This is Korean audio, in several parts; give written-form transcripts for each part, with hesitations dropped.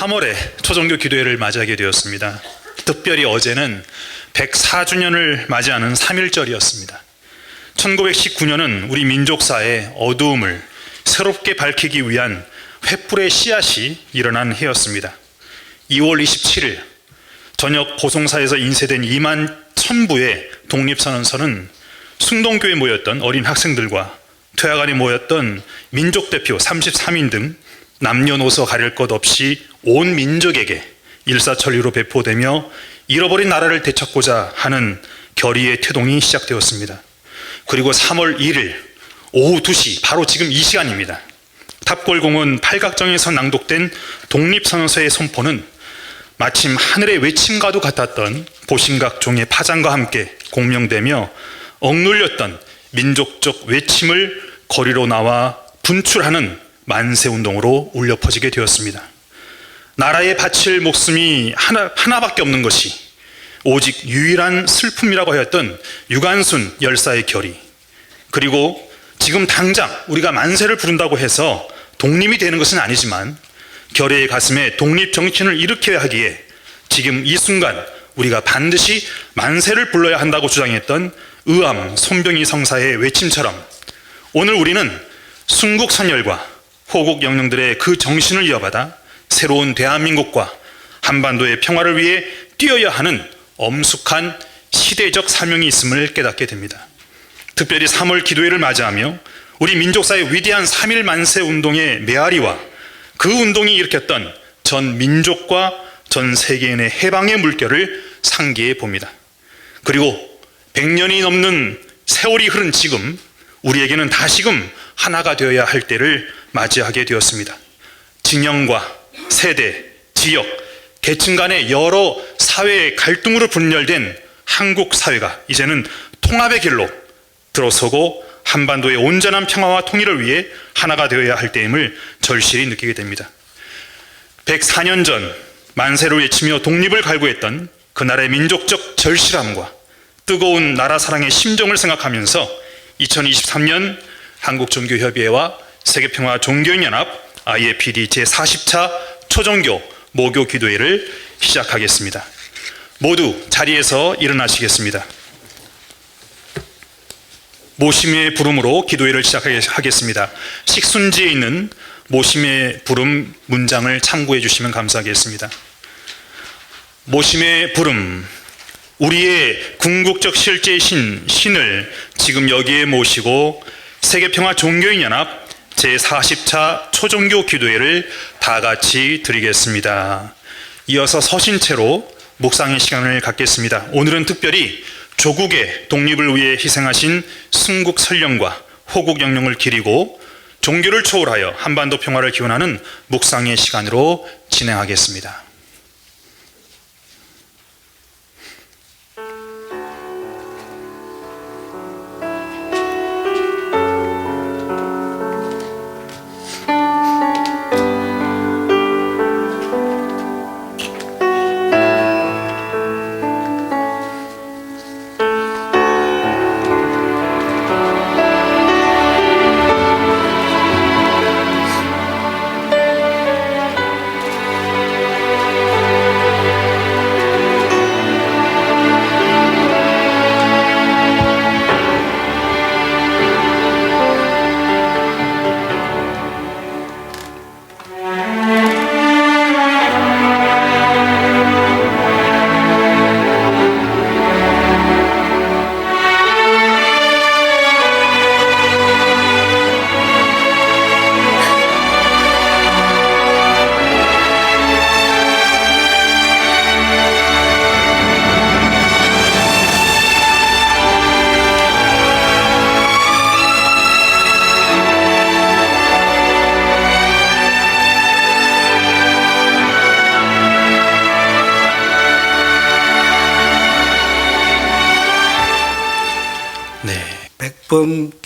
3월에 초정교 기도회를 맞이하게 되었습니다. 특별히 어제는 104주년을 맞이하는 3.1절이었습니다. 1919년은 우리 민족사의 어두움을 새롭게 밝히기 위한 횃불의 씨앗이 일어난 해였습니다. 2월 27일 저녁 보송사에서 인쇄된 2만 1000부의 독립선언서는 숭동교에 모였던 어린 학생들과 퇴화관에 모였던 민족대표 33인 등 남녀노소 가릴 것 없이 온 민족에게 일사천리로 배포되며 잃어버린 나라를 되찾고자 하는 결의의 태동이 시작되었습니다. 그리고 3월 1일 오후 2시 바로 지금 이 시간입니다. 탑골공원 팔각정에서 낭독된 독립선언서의 선포는 마침 하늘의 외침과도 같았던 보신각종의 파장과 함께 공명되며 억눌렸던 민족적 외침을 거리로 나와 분출하는 만세운동으로 울려 퍼지게 되었습니다. 나라에 바칠 목숨이 하나밖에 없는 것이 오직 유일한 슬픔이라고 하였던 유관순 열사의 결의, 그리고 지금 당장 우리가 만세를 부른다고 해서 독립이 되는 것은 아니지만 결의의 가슴에 독립 정신을 일으켜야 하기에 지금 이 순간 우리가 반드시 만세를 불러야 한다고 주장했던 의암 손병희 성사의 외침처럼 오늘 우리는 순국선열과 호국 영령들의 그 정신을 이어받아 새로운 대한민국과 한반도의 평화를 위해 뛰어야 하는 엄숙한 시대적 사명이 있음을 깨닫게 됩니다. 특별히 3월 기도회를 맞이하며 우리 민족사의 위대한 3.1 만세 운동의 메아리와 그 운동이 일으켰던 전 민족과 전 세계인의 해방의 물결을 상기해 봅니다. 그리고 100년이 넘는 세월이 흐른 지금 우리에게는 다시금 하나가 되어야 할 때를 맞이하게 되었습니다. 진영과 세대, 지역, 계층 간의 여러 사회의 갈등으로 분열된 한국 사회가 이제는 통합의 길로 들어서고 한반도의 온전한 평화와 통일을 위해 하나가 되어야 할 때임을 절실히 느끼게 됩니다. 104년 전 만세를 외치며 독립을 갈구했던 그날의 민족적 절실함과 뜨거운 나라 사랑의 심정을 생각하면서 2023년 한국종교협의회와 세계평화 종교인연합 IAPD 제40차 초정교 모교 기도회를 시작하겠습니다. 모두 자리에서 일어나시겠습니다. 모심의 부름으로 기도회를 시작하겠습니다. 식순지에 있는 모심의 부름 문장을 참고해 주시면 감사하겠습니다. 모심의 부름, 우리의 궁극적 실제이신 신을 지금 여기에 모시고 세계평화 종교인연합 제40차 초종교 기도회를 다 같이 드리겠습니다. 이어서 서신 채로 묵상의 시간을 갖겠습니다. 오늘은 특별히 조국의 독립을 위해 희생하신 순국 설령과 호국 영령을 기리고 종교를 초월하여 한반도 평화를 기원하는 묵상의 시간으로 진행하겠습니다.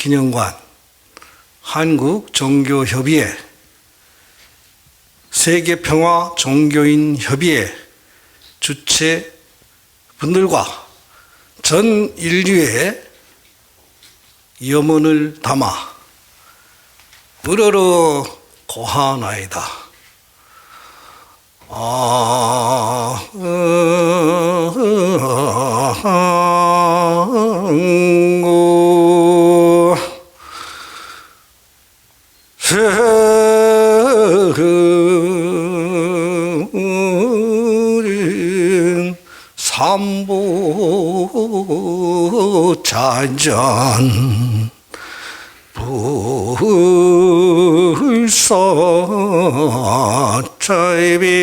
기념관, 한국종교협의회, 세계평화 종교인협의회 주체분들과 전 인류의 염원을 담아 으르르 고하나이다. 삼보자전 불사자입에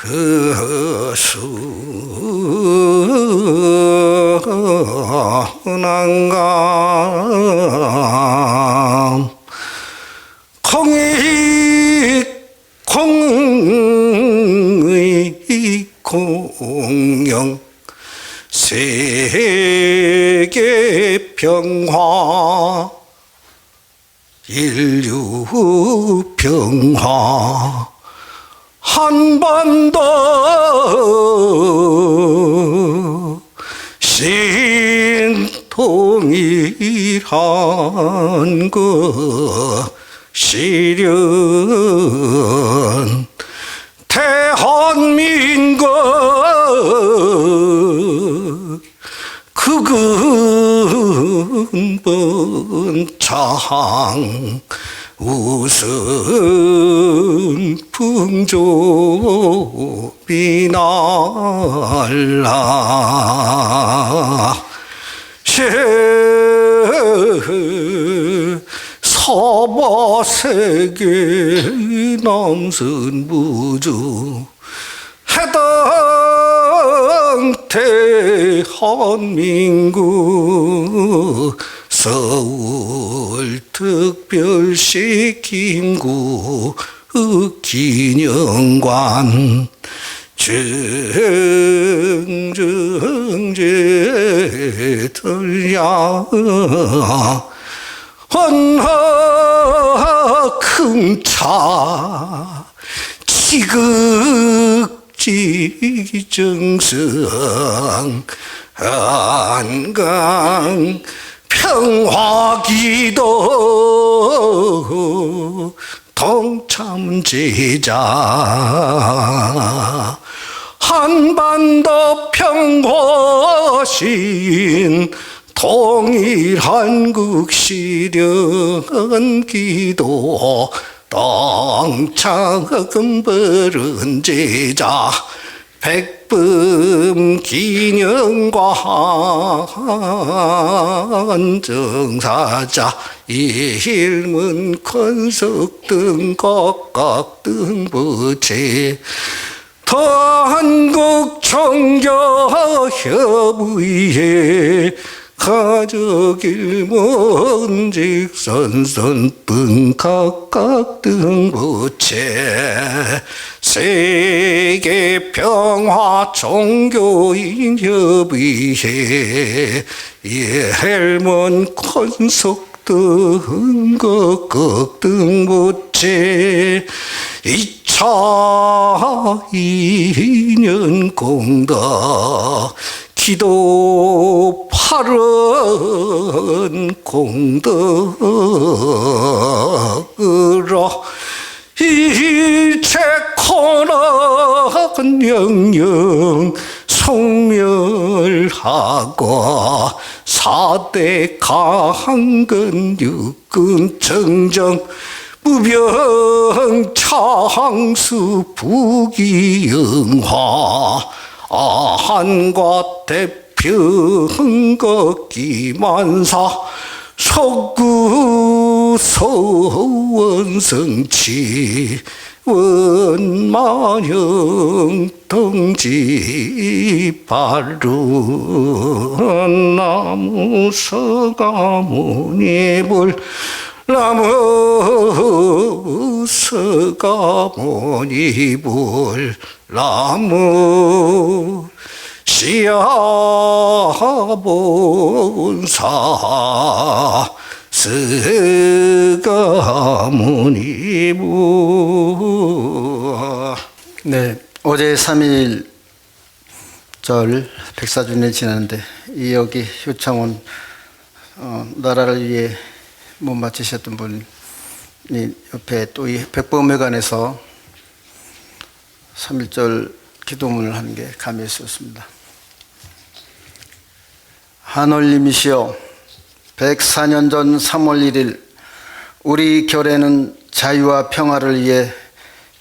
허순한감 공의 공영 세계 평화 인류 평화 한반도 신통일한 것이련 대한민국 그 근본 장 우선 풍조비 날라 서바세계 남선부주 해당 대한민국 서울특별시 김구 기념관 증정제 들야 헌화 금차 지극지정성 한강 평화기도 동참제자 한반도 평화신 통일한국 실현기도 동참금벌은 제자 백범 기념관 정사자 일문 건석 등 각각 등 부채 한국 종교협의회 가족 일문 직선선 등 각각 등 부채 세계 평화 종교인 협의회 일문 건석 등 각각 등 부채 2002년 공덕 기도 8원 공덕으로 일체 코난 영영 소멸하고 4대 강건 육군 정정 무병 창수 부귀영화 한과 대표 흥거 기만사 속구 소원성치 원만영 동지 바른 나무 서가모니불 나무 서가모니불 나무 시아본사 스가모니부. 네, 어제 3.1절 백사주년이 지났는데 이 여기 효창원 나라를 위해 못 마치셨던 분이 옆에 또 이 백범회관에서 3.1절 기도문을 하는 게 감이었습니다. 하늘님이시여, 104년 전 3월 1일 우리 결에는 자유와 평화를 위해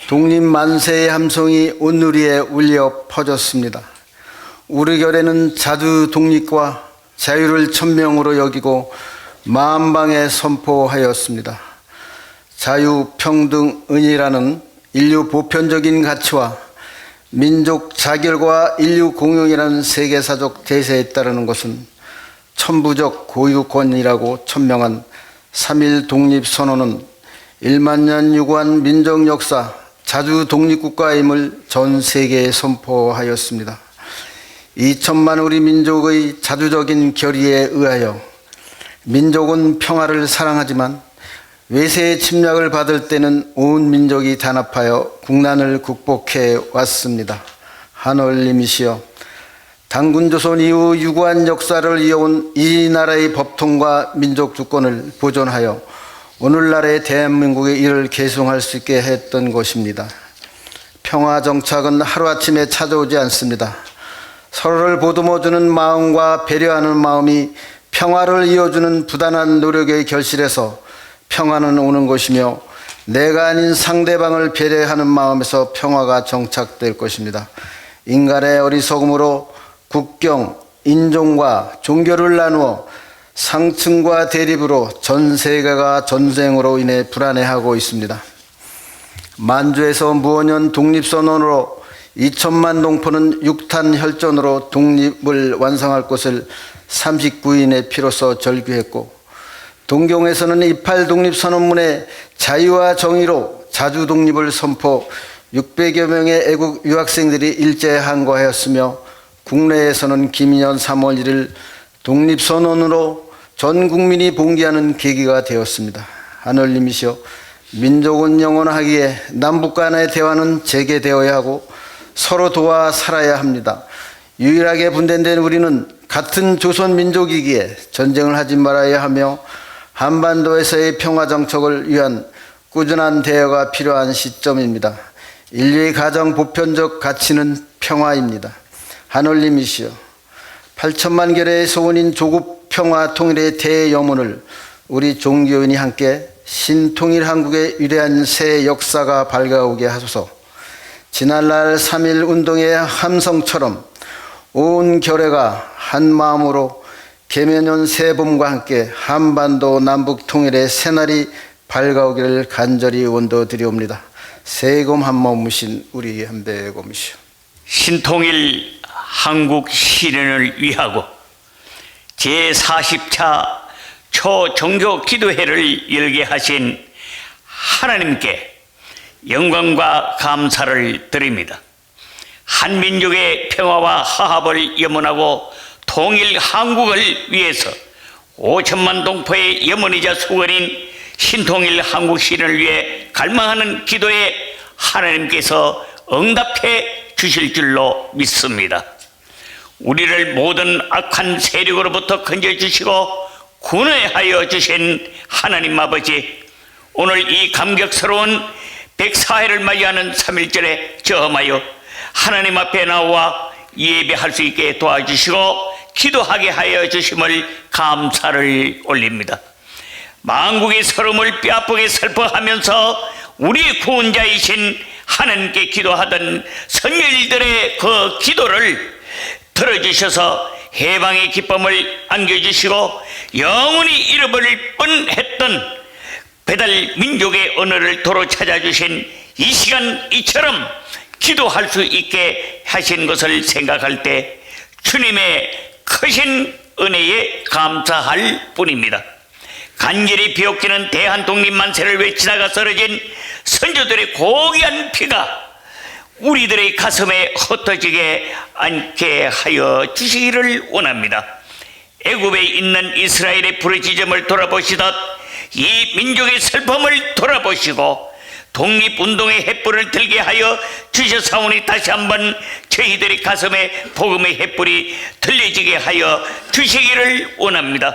독립 만세의 함성이 온누리에 울려 퍼졌습니다. 우리 결에는 자주 독립과 자유를 천명으로 여기고 만방에 선포하였습니다. 자유, 평등, 은이라는 인류 보편적인 가치와 민족 자결과 인류 공용이라는 세계사적 대세에 따르는 것은 천부적 고유권이라고 천명한 3.1 독립선언은 1만 년 유구한 민족 역사, 자주 독립국가임을 전 세계에 선포하였습니다. 2천만 우리 민족의 자주적인 결의에 의하여 민족은 평화를 사랑하지만 외세의 침략을 받을 때는 온 민족이 단합하여 국난을 극복해 왔습니다. 하늘님이시여, 단군조선 이후 유구한 역사를 이어온 이 나라의 법통과 민족 주권을 보존하여 오늘날의 대한민국의 일을 계승할 수 있게 했던 것입니다. 평화 정착은 하루아침에 찾아오지 않습니다. 서로를 보듬어주는 마음과 배려하는 마음이 평화를 이어주는 부단한 노력의 결실에서 평화는 오는 것이며, 내가 아닌 상대방을 배려하는 마음에서 평화가 정착될 것입니다. 인간의 어리석음으로 국경, 인종과 종교를 나누어 상층과 대립으로 전 세계가 전쟁으로 인해 불안해하고 있습니다. 만주에서 무언년 독립선언으로 2천만 동포는 육탄 혈전으로 독립을 완성할 것을 39인의 피로써 절규했고, 동경에서는 28 독립선언문에 자유와 정의로 자주 독립을 선포 600여 명의 애국 유학생들이 일제 항거하였으며, 국내에서는 김인현 3월 1일 독립선언으로 전 국민이 봉기하는 계기가 되었습니다. 하늘님이시여, 민족은 영원하기에 남북 간의 대화는 재개되어야 하고 서로 도와 살아야 합니다. 유일하게 분단된 우리는 같은 조선 민족이기에 전쟁을 하지 말아야 하며, 한반도에서의 평화 정착을 위한 꾸준한 대화가 필요한 시점입니다. 인류의 가장 보편적 가치는 평화입니다. 하늘님이시여, 8천만 결의 소원인 조국 평화 통일의 대여문을 우리 종교인이 함께 신통일 한국의 위대한 새 역사가 밝아오게 하소서. 지난날 3.1 운동의 함성처럼 온 결의가 한 마음으로 개면연 새봄과 함께 한반도 남북 통일의 새날이 밝아오기를 간절히 원도드리옵니다. 세금 한 몸무신 우리 한배곰이시여, 신통일 한국 실현을 위하고 제40차 초종교 기도회를 열게 하신 하나님께 영광과 감사를 드립니다. 한민족의 평화와 화합을 염원하고 통일 한국을 위해서 5천만 동포의 염원이자 수건인 신통일 한국 실현을 위해 갈망하는 기도에 하나님께서 응답해 주실 줄로 믿습니다. 우리를 모든 악한 세력으로부터 건져주시고 구원하여 주신 하나님 아버지, 오늘 이 감격스러운 104회를 맞이하는 3.1절에 저험하여 하나님 앞에 나와 예배할 수 있게 도와주시고 기도하게 하여 주심을 감사를 올립니다. 만국의 서름을 뼈아프게 슬퍼하면서 우리 구원자이신 하나님께 기도하던 선열들의 그 기도를 들어주셔서 해방의 기쁨을 안겨주시고 영원히 잃어버릴 뻔했던 배달 민족의 언어를 도로 찾아주신 이 시간 이처럼 기도할 수 있게 하신 것을 생각할 때 주님의 크신 은혜에 감사할 뿐입니다. 간절히 비옥기는 대한독립만세를 외치다가 쓰러진 선조들의 고귀한 피가 우리들의 가슴에 흩어지게 않게 하여 주시기를 원합니다. 애굽에 있는 이스라엘의 부르짖음을 돌아보시듯 이 민족의 슬픔을 돌아보시고 독립운동의 횃불을 들게 하여 주셨사오니 다시 한번 저희들의 가슴에 복음의 횃불이 들려지게 하여 주시기를 원합니다.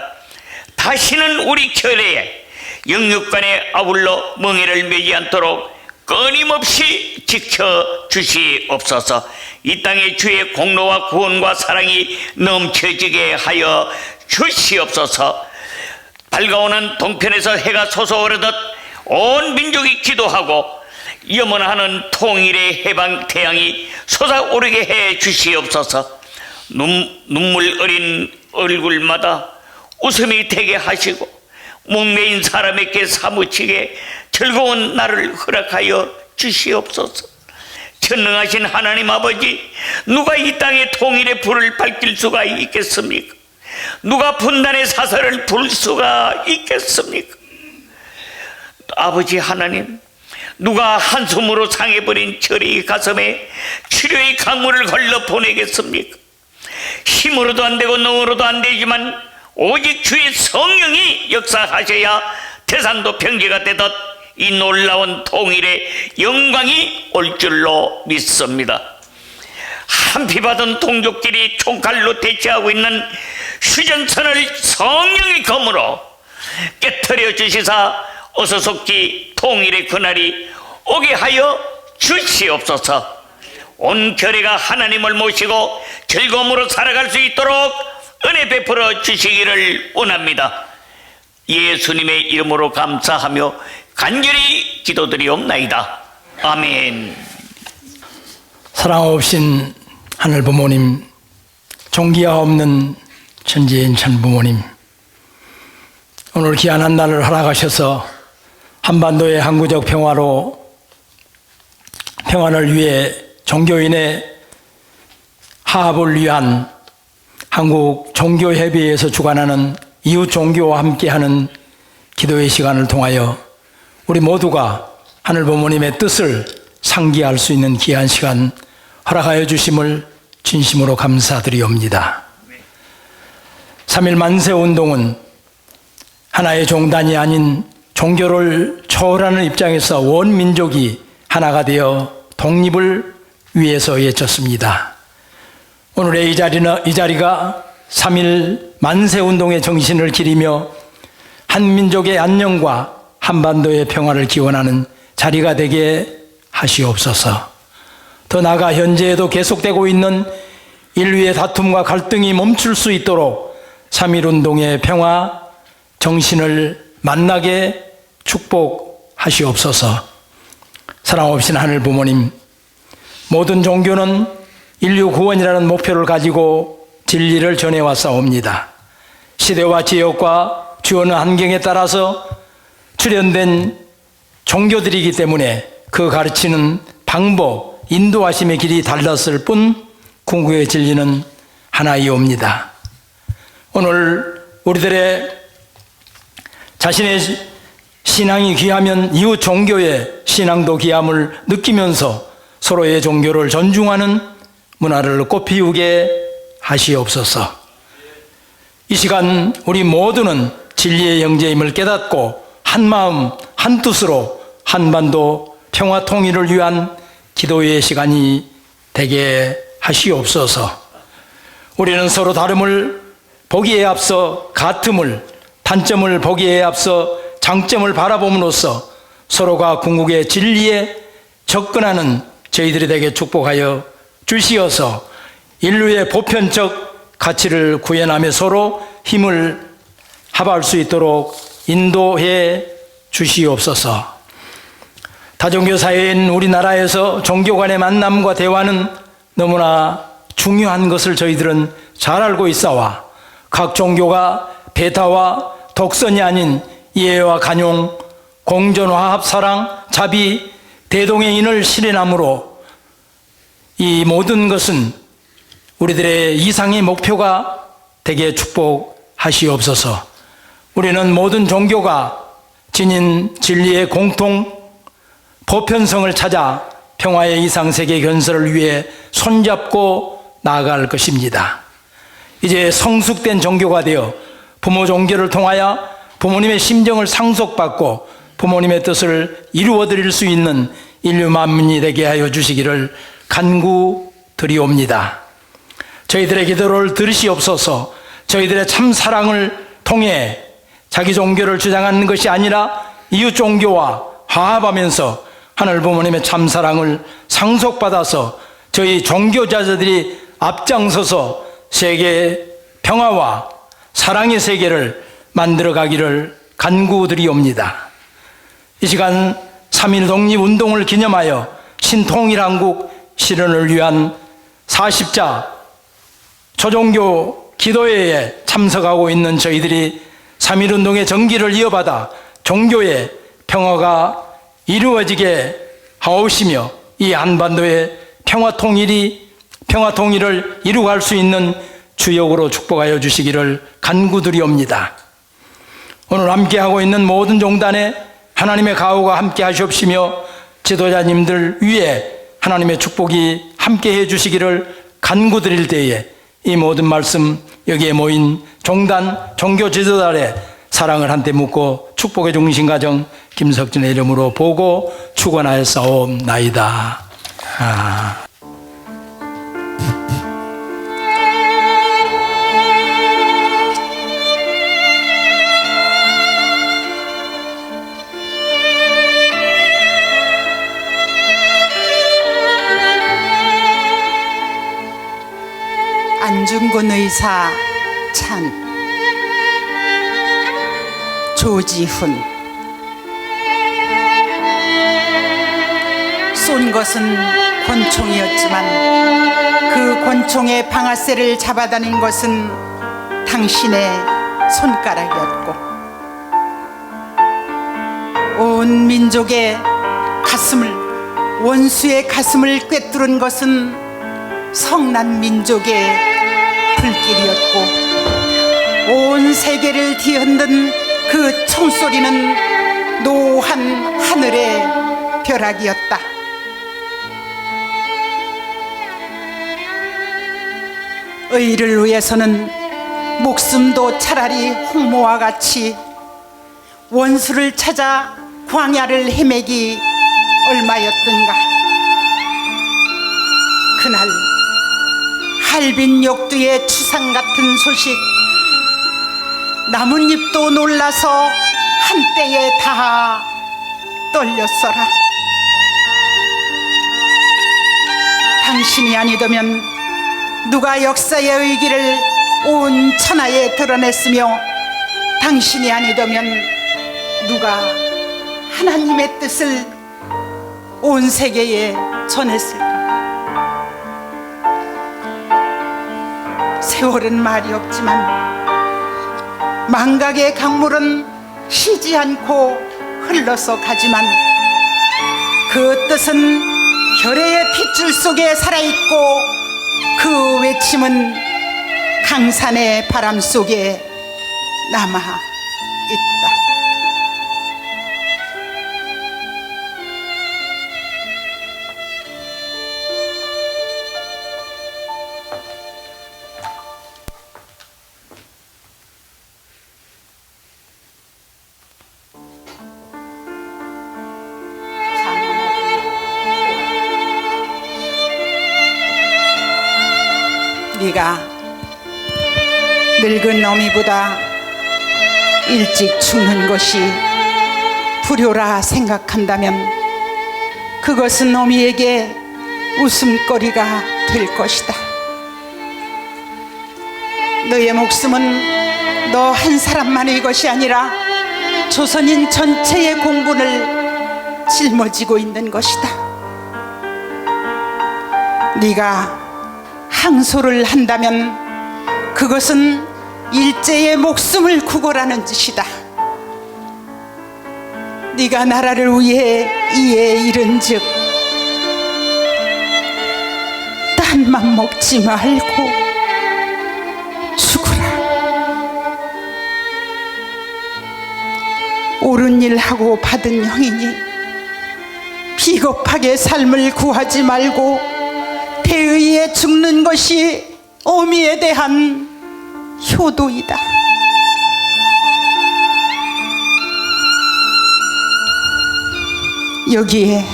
다시는 우리 결의에 영육간에 아울러 멍해를 매지 않도록 끊임없이 지켜주시옵소서. 이 땅에 주의 공로와 구원과 사랑이 넘쳐지게 하여 주시옵소서. 밝아오는 동편에서 해가 솟아오르듯 온 민족이 기도하고 염원하는 통일의 해방 태양이 솟아오르게 해 주시옵소서. 눈물 어린 얼굴마다 웃음이 되게 하시고 목매인 사람에게 사무치게 즐거운 날을 허락하여 주시옵소서. 전능하신 하나님 아버지, 누가 이 땅에 통일의 불을 밝힐 수가 있겠습니까? 누가 분단의 사설을 부를 수가 있겠습니까? 아버지 하나님, 누가 한숨으로 상해버린 저리 가슴에 치료의 강물을 걸러 보내겠습니까? 힘으로도 안 되고 능으로도 안 되지만 오직 주의 성령이 역사하셔야 태산도 평지가 되듯 이 놀라운 통일의 영광이 올 줄로 믿습니다. 한피 받은 동족끼리 총칼로 대치하고 있는 휴전선을 성령의 검으로 깨트려 주시사 어서 속히 통일의 그날이 오게 하여 주시옵소서. 온 교회가 하나님을 모시고 즐거움으로 살아갈 수 있도록 은혜 베풀어 주시기를 원합니다. 예수님의 이름으로 감사하며 간절히 기도드리옵나이다. 아멘. 사랑 없인 하늘 부모님, 종기가 없는 천지인 천 부모님, 오늘 귀한 한 날을 허락하셔서 한반도의 항구적 평안을 위해 종교인의 화합을 위한 한국 종교협의회에서 주관하는 이웃 종교와 함께하는 기도의 시간을 통하여 우리 모두가 하늘 부모님의 뜻을 상기할 수 있는 귀한 시간 허락하여 주심을 진심으로 감사드리옵니다. 3.1 만세운동은 하나의 종단이 아닌 종교를 초월하는 입장에서 온 민족이 하나가 되어 독립을 위해서 외쳤습니다. 오늘의 이 자리가 3.1 만세운동의 정신을 기리며 한민족의 안녕과 한반도의 평화를 기원하는 자리가 되게 하시옵소서. 더 나아가 현재에도 계속되고 있는 인류의 다툼과 갈등이 멈출 수 있도록 3.1 운동의 평화 정신을 만나게 축복하시옵소서. 사랑 없인 하늘 부모님, 모든 종교는 인류 구원이라는 목표를 가지고 진리를 전해왔사옵니다. 시대와 지역과 주어는 환경에 따라서 출현된 종교들이기 때문에 그 가르치는 방법, 인도하심의 길이 달랐을 뿐 궁극의 진리는 하나이옵니다. 오늘 우리들의 자신의 신앙이 귀하면 이웃 종교의 신앙도 귀함을 느끼면서 서로의 종교를 존중하는 문화를 꽃피우게 하시옵소서. 이 시간 우리 모두는 진리의 형제임을 깨닫고 한마음 한뜻으로 한반도 평화 통일을 위한 기도의 시간이 되게 하시옵소서. 우리는 서로 다름을 보기에 앞서 같음을, 단점을 보기에 앞서 장점을 바라봄으로써 서로가 궁극의 진리에 접근하는 저희들이 되게 축복하여 주시어서 인류의 보편적 가치를 구현하며 서로 힘을 합할 수 있도록 인도해 주시옵소서. 다종교 사회인 우리나라에서 종교 간의 만남과 대화는 너무나 중요한 것을 저희들은 잘 알고 있사와 각 종교가 배타와 독선이 아닌 이해와 간용, 공존, 화합, 사랑, 자비, 대동행인을 실현함으로 이 모든 것은 우리들의 이상의 목표가 되게 축복하시옵소서. 우리는 모든 종교가 지닌 진리의 공통 보편성을 찾아 평화의 이상세계 건설을 위해 손잡고 나아갈 것입니다. 이제 성숙된 종교가 되어 부모 종교를 통하여 부모님의 심정을 상속받고 부모님의 뜻을 이루어드릴 수 있는 인류 만민이 되게 하여 주시기를 간구드리옵니다. 저희들의 기도를 들으시옵소서. 저희들의 참 사랑을 통해 자기 종교를 주장하는 것이 아니라 이웃 종교와 화합하면서 하늘 부모님의 참사랑을 상속받아서 저희 종교자들이 앞장서서 세계 평화와 사랑의 세계를 만들어가기를 간구드리옵니다. 이 시간 3.1 독립운동을 기념하여 신통일한국 실현을 위한 40자 초종교 기도회에 참석하고 있는 저희들이 3.1운동의 정기를 이어받아 종교의 평화가 이루어지게 하옵시며 이 한반도의 평화통일을 이루어갈 수 있는 주역으로 축복하여 주시기를 간구드리옵니다. 오늘 함께하고 있는 모든 종단에 하나님의 가호가 함께 하시옵시며 지도자님들 위에 하나님의 축복이 함께해 주시기를 간구드릴 때에 이 모든 말씀 여기에 모인 종단, 종교 지도자의 사랑을 한때 묻고 축복의 중심 가정 김석진의 이름으로 보고 축원하였사옵나이다. 안중근 의사 찬 조지훈 쏜 것은 권총이었지만 그 권총의 방아쇠를 잡아다닌 것은 당신의 손가락이었고 온 민족의 가슴을 원수의 가슴을 꿰뚫은 것은 성난 민족의 불길이었고 온 세계를 뒤흔든 그 총소리는 노한 하늘의 벼락이었다. 의를 위해서는 목숨도 차라리 홍모와 같이 원수를 찾아 광야를 헤매기 얼마였던가. 그날 할빈 역두의 추상 같은 소식, 나뭇잎도 놀라서 한때에 다 떨렸어라. 당신이 아니더면 누가 역사의 의기를 온 천하에 드러냈으며 당신이 아니더면 누가 하나님의 뜻을 온 세계에 전했을까. 세월은 말이 없지만 망각의 강물은 쉬지 않고 흘러서 가지만 그 뜻은 결의의 핏줄 속에 살아있고 그 외침은 강산의 바람 속에 남아있다. 네가 늙은 어미보다 일찍 죽는 것이 불효라 생각한다면 그것은 어미에게 웃음거리가 될 것이다. 너의 목숨은 너 한 사람만의 것이 아니라 조선인 전체의 공분을 짊어지고 있는 것이다. 네가 항소를 한다면 그것은 일제의 목숨을 구걸하는 짓이다. 네가 나라를 위해 이에 이른즉 딴 맘 먹지 말고 죽으라. 옳은 일 하고 받은 형이니 비겁하게 삶을 구하지 말고 대의에 죽는 것이 어미에 대한 효도이다. 여기에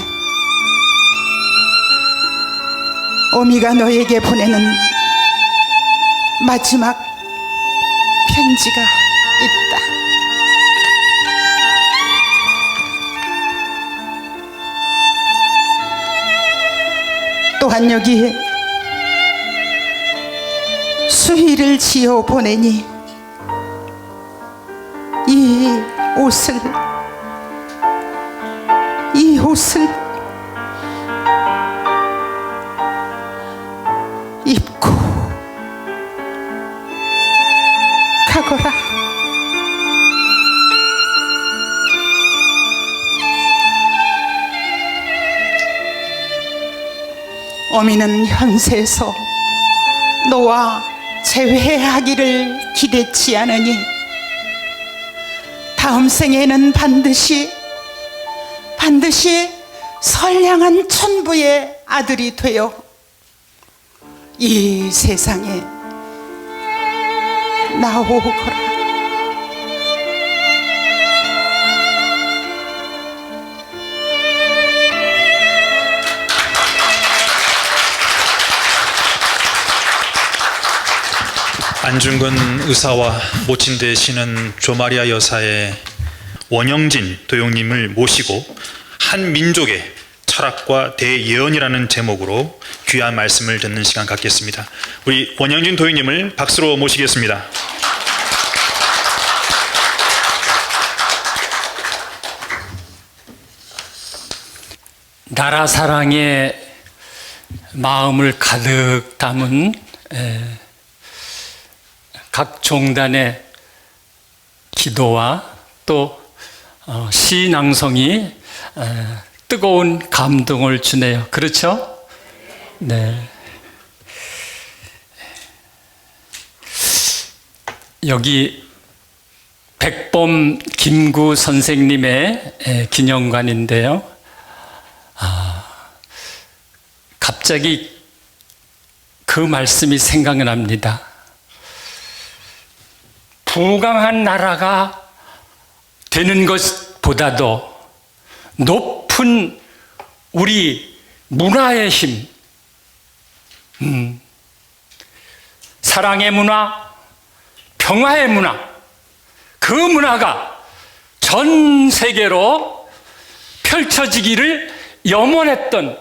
어미가 너에게 보내는 마지막 편지가 있다. 또한 여기에 수의를 지어 보내니 이 옷을 입고 가거라. 어미는 현세에서 너와 재회하기를 기대치 않으니 다음 생에는 반드시 선량한 천부의 아들이 되어 이 세상에 나오거라. 안중근 의사와 모친 되시는 조마리아 여사의 원영진 도용님을 모시고 한 민족의 철학과 대예언이라는 제목으로 귀한 말씀을 듣는 시간 갖겠습니다. 우리 원영진 도용님을 박수로 모시겠습니다. 나라 사랑의 마음을 가득 담은 각 종단의 기도와 또 시 낭송이 뜨거운 감동을 주네요. 그렇죠? 네. 여기 백범 김구 선생님의 기념관인데요. 갑자기 그 말씀이 생각납니다. 부강한 나라가 되는 것보다도 높은 우리 문화의 힘, 사랑의 문화, 평화의 문화, 그 문화가 전 세계로 펼쳐지기를 염원했던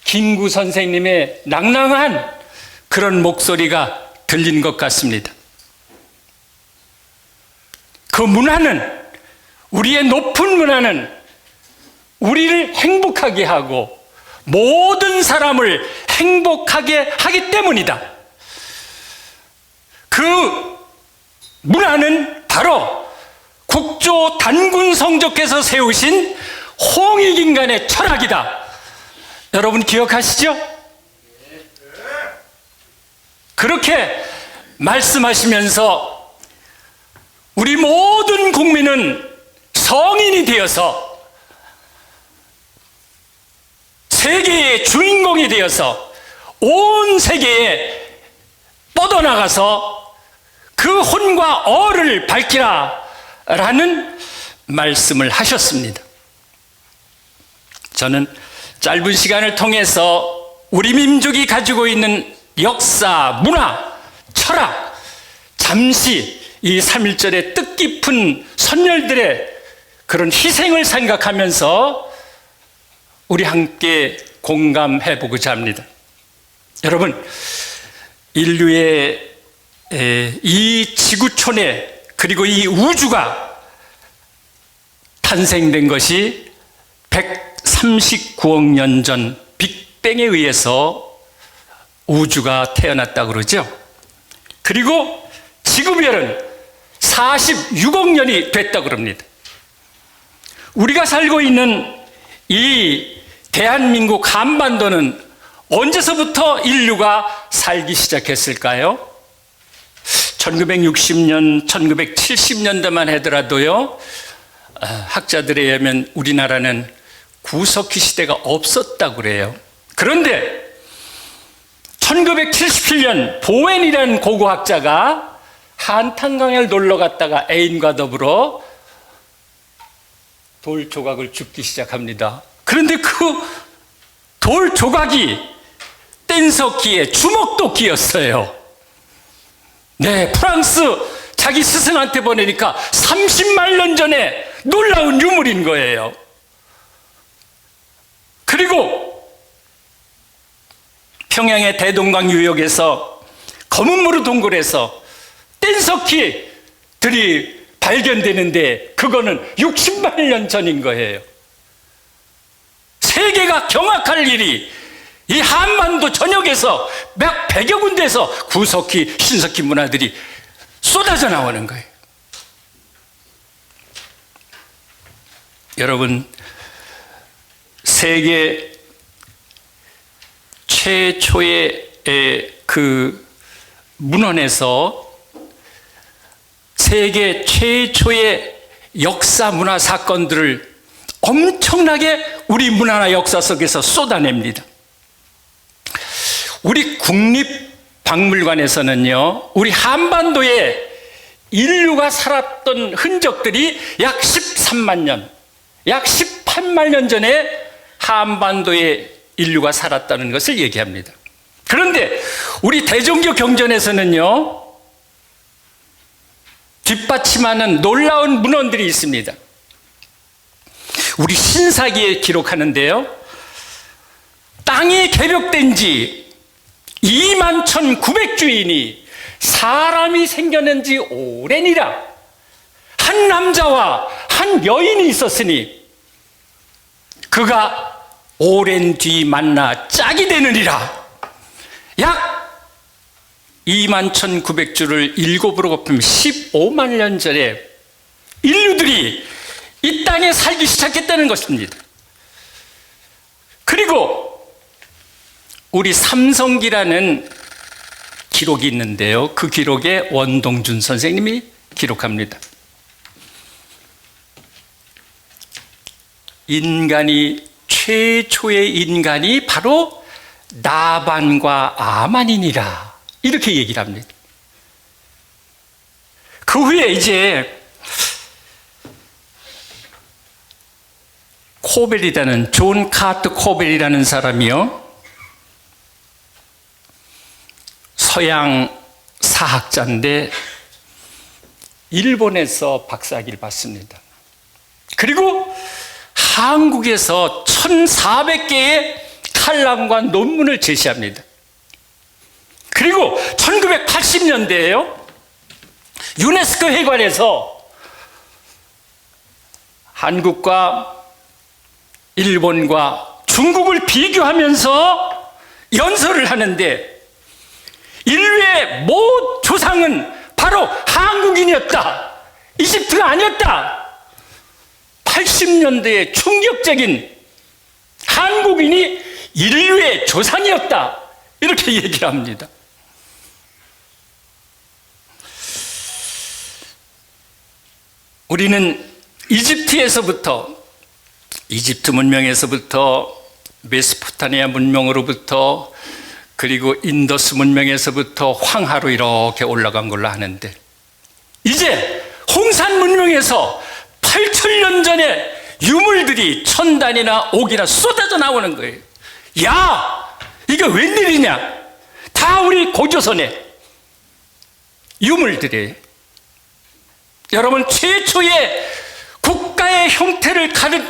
김구 선생님의 낭랑한 그런 목소리가 들린 것 같습니다. 그 문화는, 우리의 높은 문화는 우리를 행복하게 하고 모든 사람을 행복하게 하기 때문이다. 그 문화는 바로 국조 단군 성조께서 세우신 홍익인간의 철학이다. 여러분 기억하시죠? 그렇게 말씀하시면서 우리 모든 국민은 성인이 되어서 세계의 주인공이 되어서 온 세계에 뻗어나가서 그 혼과 어를 밝히라 라는 말씀을 하셨습니다. 저는 짧은 시간을 통해서 우리 민족이 가지고 있는 역사, 문화, 철학, 잠시 이 3.1절의 뜻깊은 선열들의 그런 희생을 생각하면서 우리 함께 공감해 보고자 합니다. 여러분, 인류의 이 지구촌에 그리고 이 우주가 탄생된 것이 139억 년 전 빅뱅에 의해서 우주가 태어났다고 그러죠. 그리고 지구별은 46억 년이 됐다고 그럽니다. 우리가 살고 있는 이 대한민국 한반도는 언제서부터 인류가 살기 시작했을까요? 1960년, 1970년대만 하더라도요, 학자들에 의하면 우리나라는 구석기 시대가 없었다고 그래요. 그런데 1977년 보웬이라는 고고학자가 한탄강을 놀러 갔다가 애인과 더불어 돌 조각을 줍기 시작합니다. 그런데 그 돌 조각이 뗀석기에 주먹도끼였어요. 네, 프랑스 자기 스승한테 보내니까 30만 년 전에 놀라운 유물인 거예요. 그리고 평양의 대동강 유역에서 검은무르 동굴에서 뗀석기들이 발견되는데 그거는 60만 년 전인 거예요. 세계가 경악할 일이 이 한반도 전역에서 몇 100여 군데에서 구석기, 신석기 문화들이 쏟아져 나오는 거예요. 여러분, 세계 최초의 그 문헌에서 세계 최초의 역사 문화 사건들을 엄청나게 우리 문화나 역사 속에서 쏟아냅니다. 우리 국립박물관에서는요, 우리 한반도에 인류가 살았던 흔적들이 약 13만 년, 약 18만 년 전에 한반도에 인류가 살았다는 것을 얘기합니다. 그런데 우리 대종교 경전에서는요, 뒷받침하는 놀라운 문헌들이 있습니다. 우리 신사기에 기록하는데요, 땅이 개벽된 지 21,900주이니 사람이 생겨난 지 오래니라. 한 남자와 한 여인이 있었으니 그가 오랜 뒤 만나 짝이 되느니라. 약 21,900주를 7으로 곱하면 15만 년 전에 인류들이 이 땅에 살기 시작했다는 것입니다. 그리고 우리 삼성기라는 기록이 있는데요, 그 기록에 원동준 선생님이 기록합니다. 최초의 인간이 바로 나반과 아만이니라, 이렇게 얘기를 합니다. 그 후에 이제 코벨이라는, 존 카트 코벨이라는 사람이요, 서양 사학자인데 일본에서 박사학위를 받습니다. 그리고 한국에서 1,400개의 칼럼과 논문을 제시합니다. 그리고 1980년대에요, 유네스코 회관에서 한국과 일본과 중국을 비교하면서 연설을 하는데 인류의 모든 조상은 바로 한국인이었다, 이집트가 아니었다. 80년대에 충격적인 한국인이 인류의 조상이었다, 이렇게 얘기를 합니다. 우리는 이집트 문명에서부터 메소포타미아 문명으로부터, 그리고 인더스 문명에서부터 황하로 이렇게 올라간 걸로 아는데, 이제 홍산 문명에서 8,000년 전에 유물들이 1,000단이나 옥이나 쏟아져 나오는 거예요. 야, 이게 웬일이냐? 다 우리 고조선의 유물들이에요. 여러분, 최초의 국가의 형태를 가른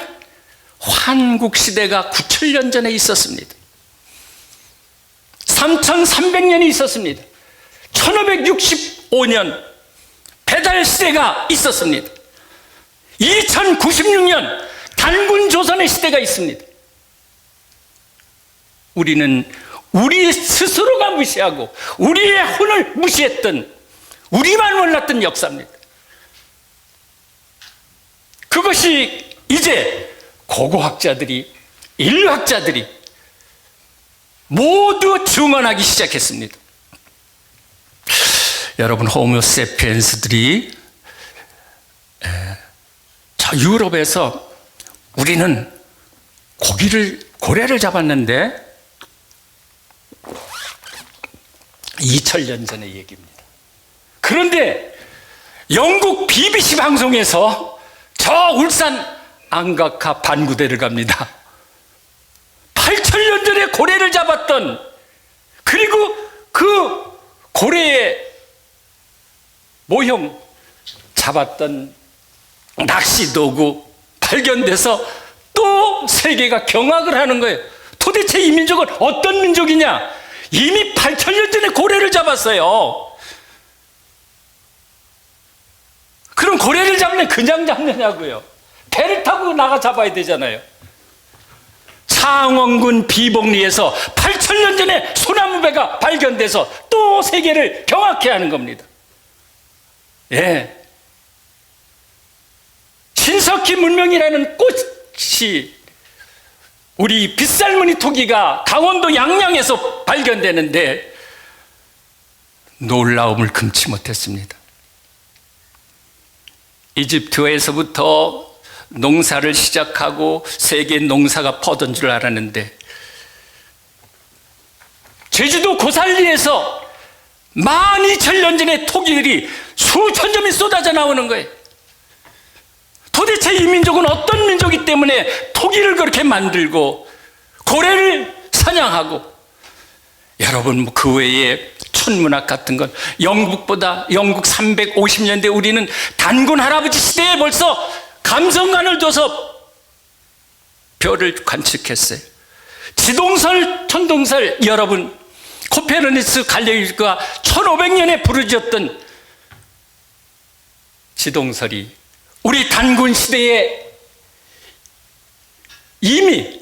환국시대가 9,000년 전에 있었습니다. 3,300년이 있었습니다. 1565년 배달시대가 있었습니다. 2096년 단군조선의 시대가 있습니다. 우리는 우리 스스로가 무시하고 우리의 혼을 무시했던, 우리만 몰랐던 역사입니다. 그것이 이제 고고학자들이, 인류학자들이 모두 증언하기 시작했습니다. 여러분, 호모세피엔스들이 저 유럽에서 우리는 고래를 잡았는데 2,000년 전의 얘기입니다. 그런데 영국 BBC 방송에서 저 울산 안각하 반구대를 갑니다. 8,000년 전에 고래를 잡았던, 그리고 그 고래의 모형 잡았던 낚시 도구 발견돼서 또 세계가 경악을 하는 거예요. 도대체 이 민족은 어떤 민족이냐? 이미 8,000년 전에 고래를 잡았어요. 그럼 고래를 잡으면 그냥 잡느냐고요? 배를 타고 나가 잡아야 되잖아요. 창원군 비복리에서 8,000년 전에 소나무배가 발견돼서 또 세계를 경악해 하는 겁니다. 예. 신석기 문명이라는 꽃이 우리 빗살무늬 토기가 강원도 양양에서 발견되는데 놀라움을 금치 못했습니다. 이집트에서부터 농사를 시작하고 세계 농사가 퍼진 줄 알았는데 제주도 고살리에서 12,000년 전에 토기들이 수천 점이 쏟아져 나오는 거예요. 도대체 이 민족은 어떤 민족이기 때문에 토기를 그렇게 만들고 고래를 사냥하고, 여러분 그 외에 천문학 같은 건 영국 350년대 우리는 단군 할아버지 시대에 벌써 감성관을 둬서 별을 관측했어요. 지동설, 천동설, 여러분 코페르니쿠스 갈릴리오가 1500년에 부르짖었던 지동설이 우리 단군 시대에 이미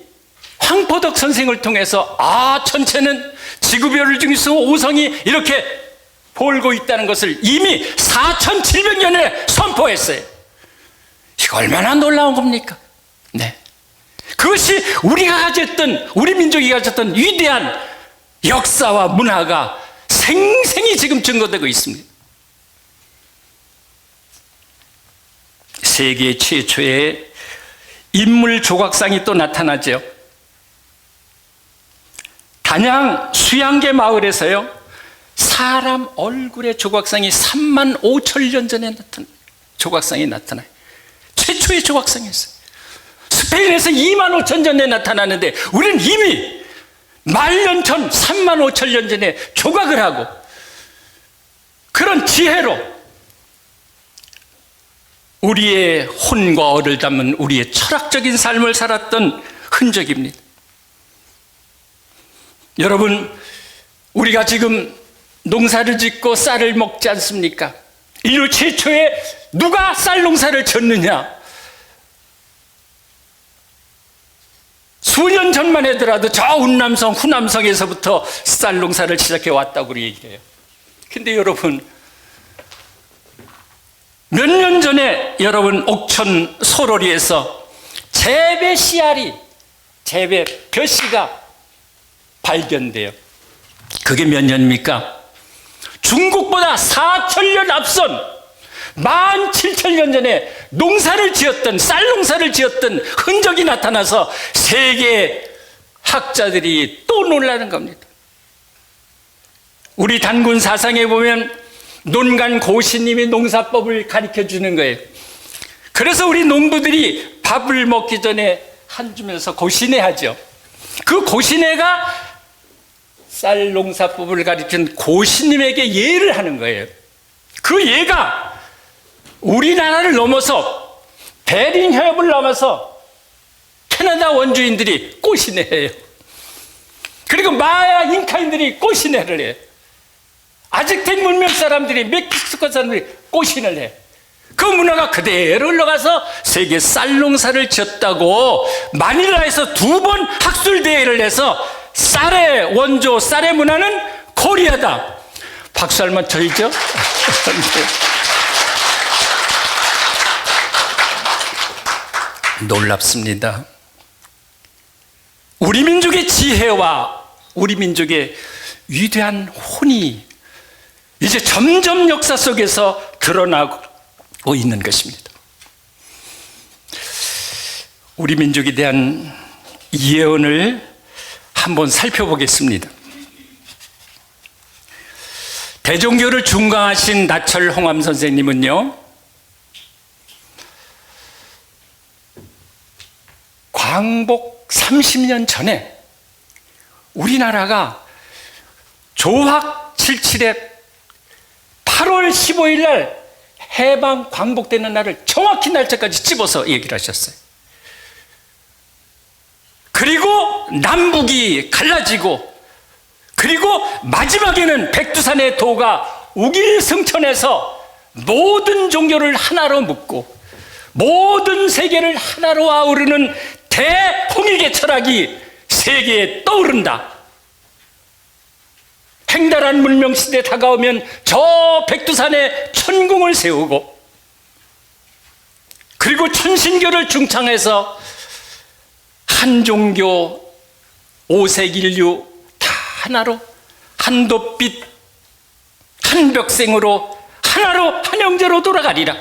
황포덕 선생을 통해서 전체는 지구별 중에서 오성이 이렇게 볼고 있다는 것을 이미 4700년에 선포했어요. 이거 얼마나 놀라운 겁니까? 네. 그것이 우리가 가졌던, 우리 민족이 가졌던 위대한 역사와 문화가 생생히 지금 증거되고 있습니다. 세계 최초의 인물 조각상이 또 나타나죠. 단양 수양계 마을에서요, 사람 얼굴의 조각상이 35,000년 전에 나타난 조각상이 나타나요. 최초의 조각상이었어요. 스페인에서 25,000년 전에 나타나는데 우리는 이미 말년 전 35,000년 전에 조각을 하고 그런 지혜로 우리의 혼과 어를 담은 우리의 철학적인 삶을 살았던 흔적입니다. 여러분, 우리가 지금 농사를 짓고 쌀을 먹지 않습니까? 인류 최초에 누가 쌀 농사를 졌느냐? 수년 전만 하더라도 저 운남성, 후남성에서부터 쌀 농사를 시작해 왔다고 우리 얘기해요. 근데 여러분, 몇 년 전에 여러분 옥천 소로리에서 재배 씨알이, 재배 벼씨가 발견돼요. 그게 몇 년입니까? 중국보다 4,000년 앞선 17,000년 전에 농사를 지었던, 쌀 농사를 지었던 흔적이 나타나서 세계 학자들이 또 놀라는 겁니다. 우리 단군 사상에 보면 논간 고시님이 농사법을 가르쳐 주는 거예요. 그래서 우리 농부들이 밥을 먹기 전에 한 주면서 고시내 하죠. 그 고시내가 쌀 농사법을 가르친 고시님에게 예를 하는 거예요. 그 예가 우리나라를 넘어서 베링 해협을 넘어서 캐나다 원주인들이 고시내해요. 그리고 마야 잉카인들이 고시내를 해요. 아즈텍 문명 사람들이, 멕시코 사람들이 고신을 해. 그 문화가 그대로 흘러가서 세계 쌀 농사를 지었다고 마닐라에서 2번 학술대회를 해서 쌀의 원조, 쌀의 문화는 코리아다. 박수 한번 쳐주죠. 놀랍습니다. 우리 민족의 지혜와 우리 민족의 위대한 혼이 이제 점점 역사 속에서 드러나고 있는 것입니다. 우리 민족에 대한 예언을 한번 살펴보겠습니다. 대종교를 중강하신 나철 홍암 선생님은요, 광복 30년 전에 우리나라가 조학 77의 8월 15일 날 해방 광복되는 날을 정확히 날짜까지 집어서 얘기를 하셨어요. 그리고 남북이 갈라지고 그리고 마지막에는 백두산의 도가 우길승천해서 모든 종교를 하나로 묶고 모든 세계를 하나로 아우르는 대홍익의 철학이 세계에 떠오른다. 행달한 문명시대 다가오면 저 백두산에 천궁을 세우고 그리고 천신교를 중창해서 한 종교, 오색 인류 다 하나로 한 돛빛, 한 벽생으로 하나로 한 형제로 돌아가리라.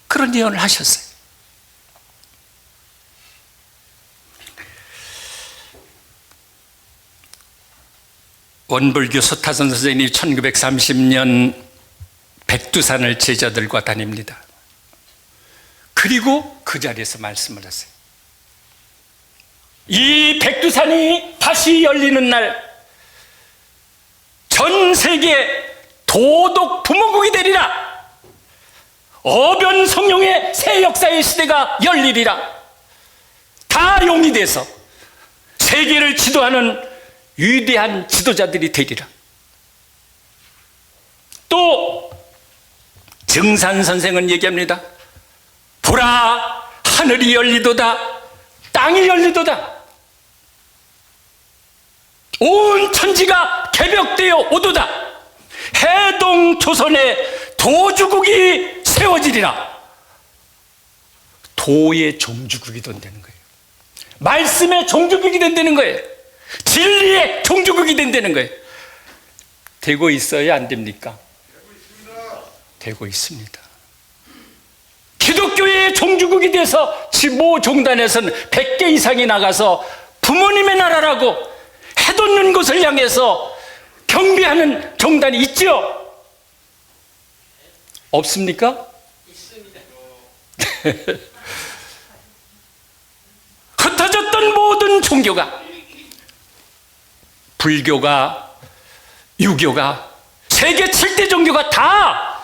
그런 예언을 하셨어요. 원불교 소타선 선생님이 1930년 백두산을 제자들과 다닙니다. 그리고 그 자리에서 말씀을 하세요. 이 백두산이 다시 열리는 날 전 세계 도덕 부모국이 되리라. 어변성룡의 새 역사의 시대가 열리리라. 다 용이 돼서 세계를 지도하는 위대한 지도자들이 되리라. 또 증산 선생은 얘기합니다. 보라, 하늘이 열리도다, 땅이 열리도다. 온 천지가 개벽되어 오도다. 해동 조선에 도주국이 세워지리라. 도의 종주국이 된다는 거예요. 말씀의 종주국이 된다는 거예요. 진리의 종주국이 된다는 거예요. 되고 있어야 안 됩니까? 되고 있습니다. 기독교의 종주국이 돼서 지모 종단에서는 100개 이상이 나가서 부모님의 나라라고 해돋는 곳을 향해서 경배하는 종단이 있죠? 없습니까? 있습니다. 흩어졌던 모든 종교가, 불교가, 유교가, 세계 7대 종교가 다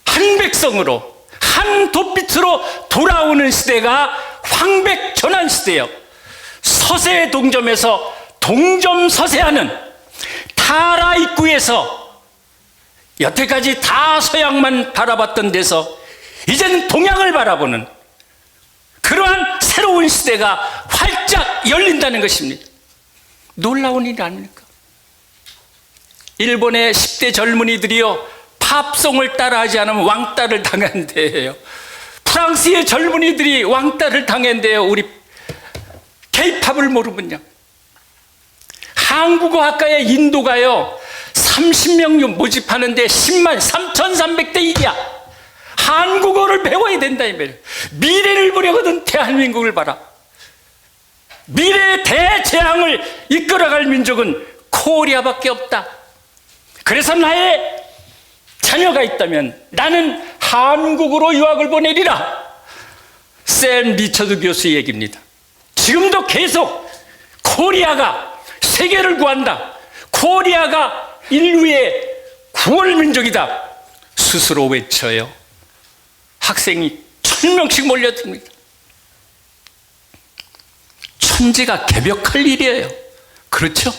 한 백성으로 한 돛빛으로 돌아오는 시대가 황백전환 시대예요. 서세 동점에서 동점 서세하는 타라 입구에서 여태까지 다 서양만 바라봤던 데서 이제는 동양을 바라보는 그러한 새로운 시대가 활짝 열린다는 것입니다. 놀라운 일 아닙니까? 일본의 10대 젊은이들이요, 팝송을 따라하지 않으면 왕따를 당한대요. 프랑스의 젊은이들이 왕따를 당한대요. 우리 K-팝을 모르면요. 한국어학과의 인도가요 30명 모집하는데 10만 3,300대 1이야. 한국어를 배워야 된다 이 말이에요. 미래를 보려거든 대한민국을 봐라. 미래의 대재앙을 이끌어갈 민족은 코리아밖에 없다. 그래서 나의 자녀가 있다면 나는 한국으로 유학을 보내리라. 샘 리처드 교수의 얘기입니다. 지금도 계속 코리아가 세계를 구한다. 코리아가 인류의 구원 민족이다. 스스로 외쳐요. 학생이 1000명씩 몰려듭니다. 천지가 개벽할 일이에요. 그렇죠?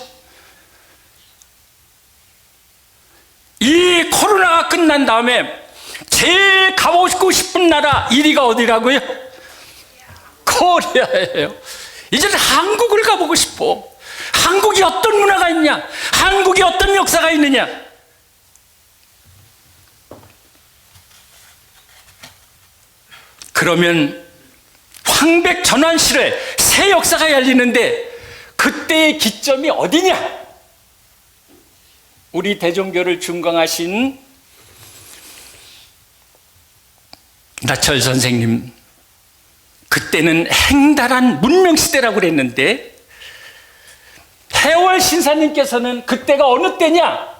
이 코로나가 끝난 다음에 제일 가보고 싶은 나라 1위가 어디라고요? 코리아예요. 이제는 한국을 가보고 싶어. 한국이 어떤 문화가 있냐? 한국이 어떤 역사가 있느냐? 그러면 황백전환시대 새 역사가 열리는데 그때의 기점이 어디냐? 우리 대종교를 준공하신 나철 선생님, 그때는 행달한 문명시대라고 그랬는데 해월 신사님께서는 그때가 어느 때냐?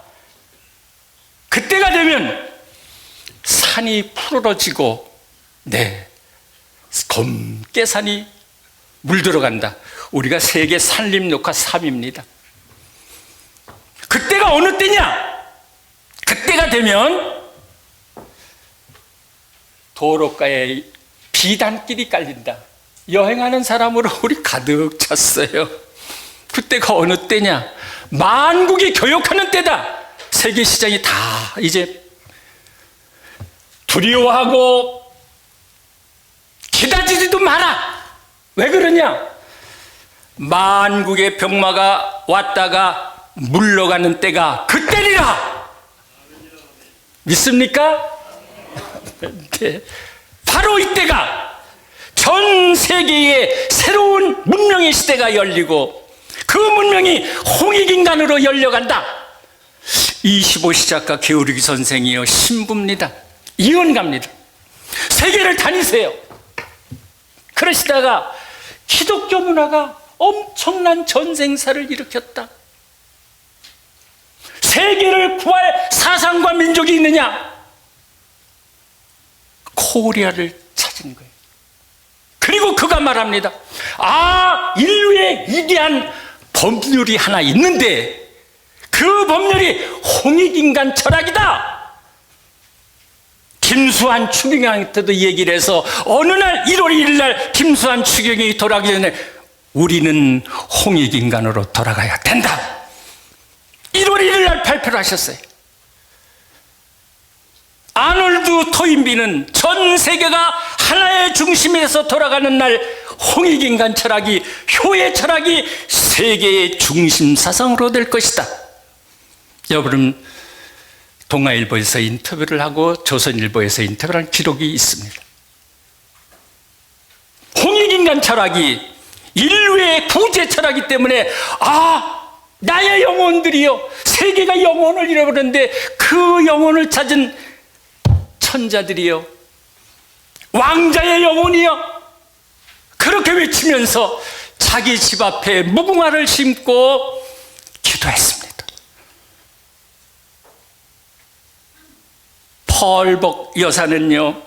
그때가 되면 산이 푸르러지고 검게 산이 물들어간다. 우리가 세계 산림녹화 3입니다. 그때가 어느 때냐? 그때가 되면 도로가에 비단길이 깔린다. 여행하는 사람으로 우리 가득 찼어요. 그때가 어느 때냐? 만국이 교역하는 때다. 세계 시장이 다 이제 두려워하고 기다리지도 마라. 왜 그러냐? 만국의 병마가 왔다가 물러가는 때가 그때리라. 믿습니까? 네. 바로 이때가 전 세계의 새로운 문명의 시대가 열리고 그 문명이 홍익인간으로 열려간다. 25시작가 게오르기 선생이요 신부입니다. 이언갑니다. 세계를 다니세요. 그러시다가 기독교 문화가 엄청난 전생사를 일으켰다. 세계를 구할 사상과 민족이 있느냐? 코리아를 찾은 거예요. 그리고 그가 말합니다. 인류의 위대한 법률이 하나 있는데 그 법률이 홍익인간 철학이다. 김수환 추경한테도 얘기를 해서 어느 날 1월 1일 날 김수환 추경이 돌아가기 전에 우리는 홍익인간으로 돌아가야 된다. 1월 1일 날 발표를 하셨어요. 아놀드 토인비는 전 세계가 하나의 중심에서 돌아가는 날 홍익인간 철학이, 효의 철학이 세계의 중심 사상으로 될 것이다. 여러분, 동아일보에서 인터뷰를 하고 조선일보에서 인터뷰를 한 기록이 있습니다. 홍익인간 철학이 인류의 구제 철학이기 때문에 나의 영혼들이요, 세계가 영혼을 잃어버렸는데 그 영혼을 찾은 천자들이요, 왕자의 영혼이요, 그렇게 외치면서 자기 집 앞에 무궁화를 심고 기도했습니다. 펄벅 여사는요,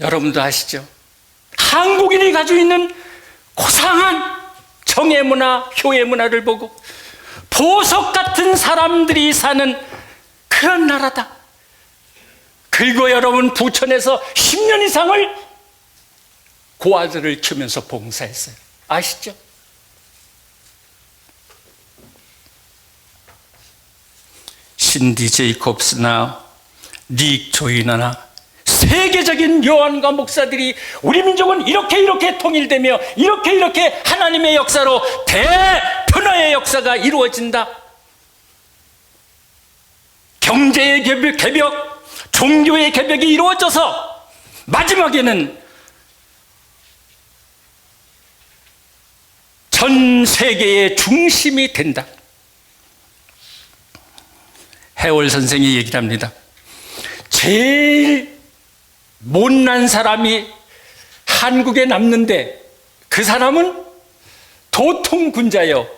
여러분도 아시죠? 한국인이 가지고 있는 고상한 정의 문화, 효의 문화를 보고 보석 같은 사람들이 사는 그런 나라다. 그리고 여러분, 부천에서 10년 이상을 고아들을 키우면서 봉사했어요. 아시죠? 신디 제이콥스나 닉 조이너나 세계적인 요한과 목사들이 우리 민족은 이렇게 통일되며 이렇게 하나님의 역사로 대변화의 역사가 이루어진다. 경제의 개벽, 종교의 개벽이 이루어져서 마지막에는 전 세계의 중심이 된다. 해월 선생이 얘기를 합니다. 제일 못난 사람이 한국에 남는데 그 사람은 도통군자요.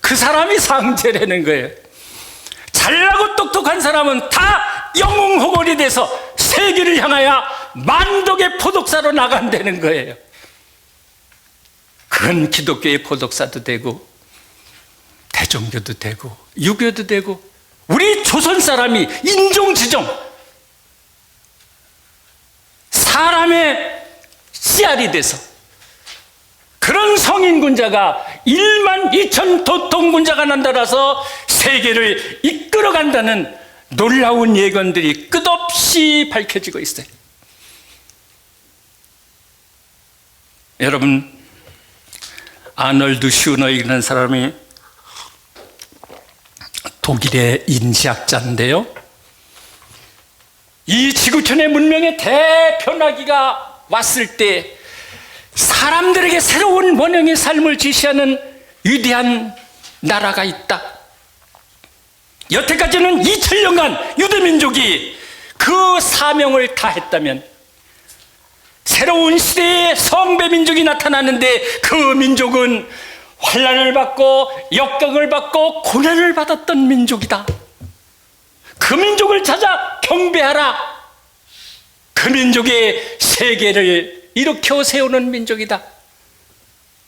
그 사람이 상제라는 거예요. 잘나고 똑똑한 사람은 다 영웅호걸이 돼서 세계를 향하여 만독의 포독사로 나간다는 거예요. 그건 기독교의 포독사도 되고 대종교도 되고 유교도 되고 우리 조선 사람이 인종지종, 사람의 씨알이 돼서 그런 성인군자가 1만 2천 도통군자가 난다라서 세계를 이끌어간다는 놀라운 예언들이 끝없이 밝혀지고 있어요. 여러분, 아놀드 슈너이라는 사람이 독일의 인지학자인데요, 이 지구촌의 문명의 대변화기가 왔을 때 사람들에게 새로운 번영의 삶을 지시하는 위대한 나라가 있다. 여태까지는 2000년간 유대민족이 그 사명을 다했다면 새로운 시대의 성배민족이 나타나는데 그 민족은 환난을 받고 역경을 받고 고난을 받았던 민족이다. 그 민족을 찾아 경배하라. 그 민족의 세계를 일으켜 세우는 민족이다.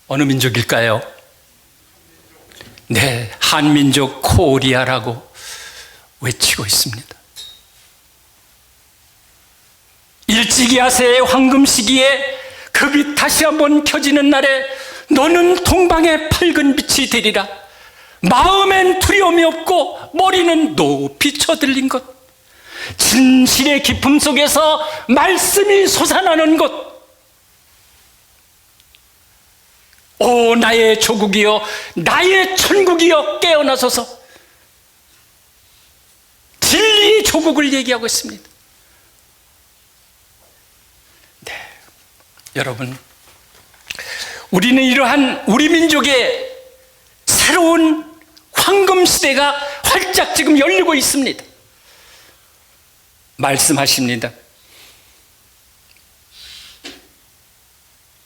어느 민족일까요? 네, 한민족 코리아라고 외치고 있습니다. 일찍이하세의 황금 시기에 그 빛 다시 한번 켜지는 날에 너는 동방의 밝은 빛이 되리라. 마음엔 두려움이 없고 머리는 높이 쳐들린 것, 진실의 기품 속에서 말씀이 솟아나는 것. 오 나의 조국이여, 나의 천국이여, 깨어나소서. 진리의 조국을 얘기하고 있습니다. 네, 여러분, 우리는 이러한 우리 민족의 새로운 황금 시대가 활짝 지금 열리고 있습니다. 말씀하십니다.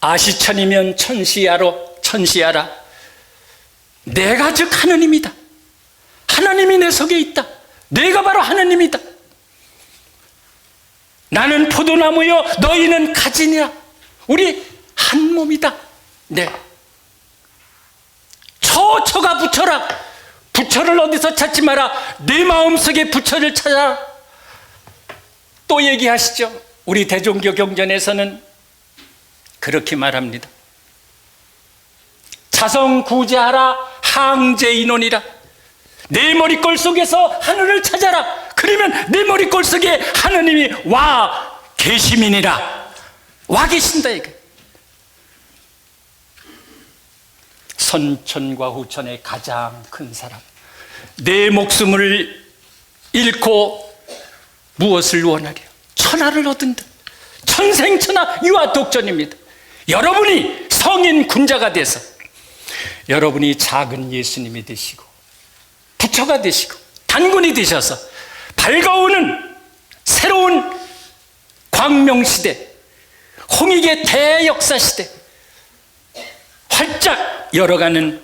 아시천이면 천시하라. 내가 즉 하느님이다. 하나님이 내 속에 있다. 내가 바로 하나님이다. 나는 포도나무여 너희는 가지니라. 우리 한 몸이다. 네. 처가 부처라. 부처를 어디서 찾지 마라. 내 마음속에 부처를 찾아라. 또 얘기하시죠. 우리 대종교 경전에서는 그렇게 말합니다. 자성구제하라 항제인원이라. 내 머리꼴 속에서 하늘을 찾아라. 그러면 내 머리꼴 속에 하느님이 와 계심이니라. 와 계신다 이거. 선천과 후천의 가장 큰 사람, 내 목숨을 잃고 무엇을 원하려? 천하를 얻은 듯. 천생천하 유아독전입니다. 여러분이 성인 군자가 돼서 여러분이 작은 예수님이 되시고 부처가 되시고 단군이 되셔서 밝아오는 새로운 광명시대, 홍익의 대역사시대 활짝 열어가는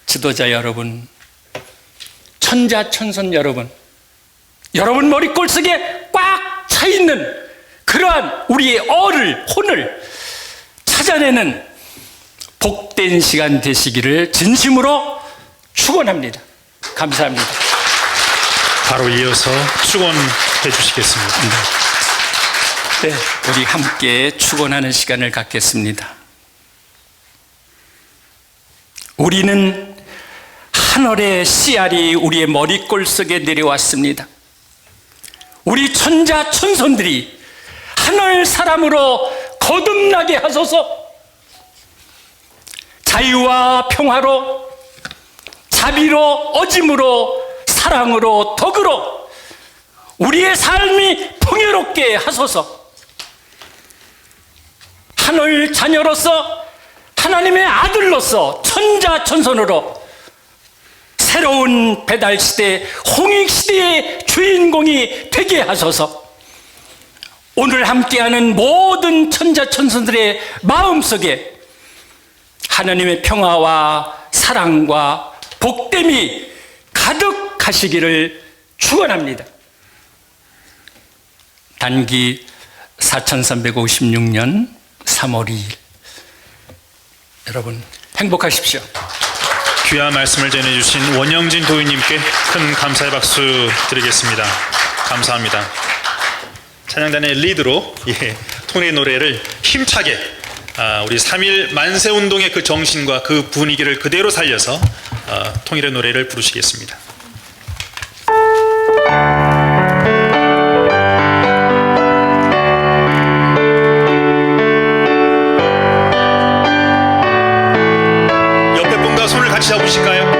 지도자 여러분, 천자천손 여러분, 여러분 머리꼴 속에 꽉 차있는 그러한 우리의 혼을 찾아내는 복된 시간 되시기를 진심으로 축원합니다. 감사합니다. 바로 이어서 축원해 주시겠습니다. 네, 우리 함께 축원하는 시간을 갖겠습니다. 우리는 하늘의 씨알이 우리의 머리꼴 속에 내려왔습니다. 우리 천자 천손들이 하늘 사람으로 거듭나게 하소서. 자유와 평화로, 자비로, 어짐으로, 사랑으로, 덕으로 우리의 삶이 풍요롭게 하소서. 하늘 자녀로서, 하나님의 아들로서 천자 천손으로 새로운 배달시대, 홍익시대의 주인공이 되게 하소서. 오늘 함께하는 모든 천자천손들의 마음속에 하나님의 평화와 사랑과 복됨이 가득하시기를 축원합니다. 단기 4356년 3월 2일 여러분 행복하십시오. 귀한 말씀을 전해주신 원영진 도의님께 큰 감사의 박수 드리겠습니다. 감사합니다. 찬양단의 리드로 통일의 노래를 힘차게 우리 3.1 만세운동의 그 정신과 그 분위기를 그대로 살려서 통일의 노래를 부르시겠습니다. 옆에 분과 손을 같이 잡으실까요?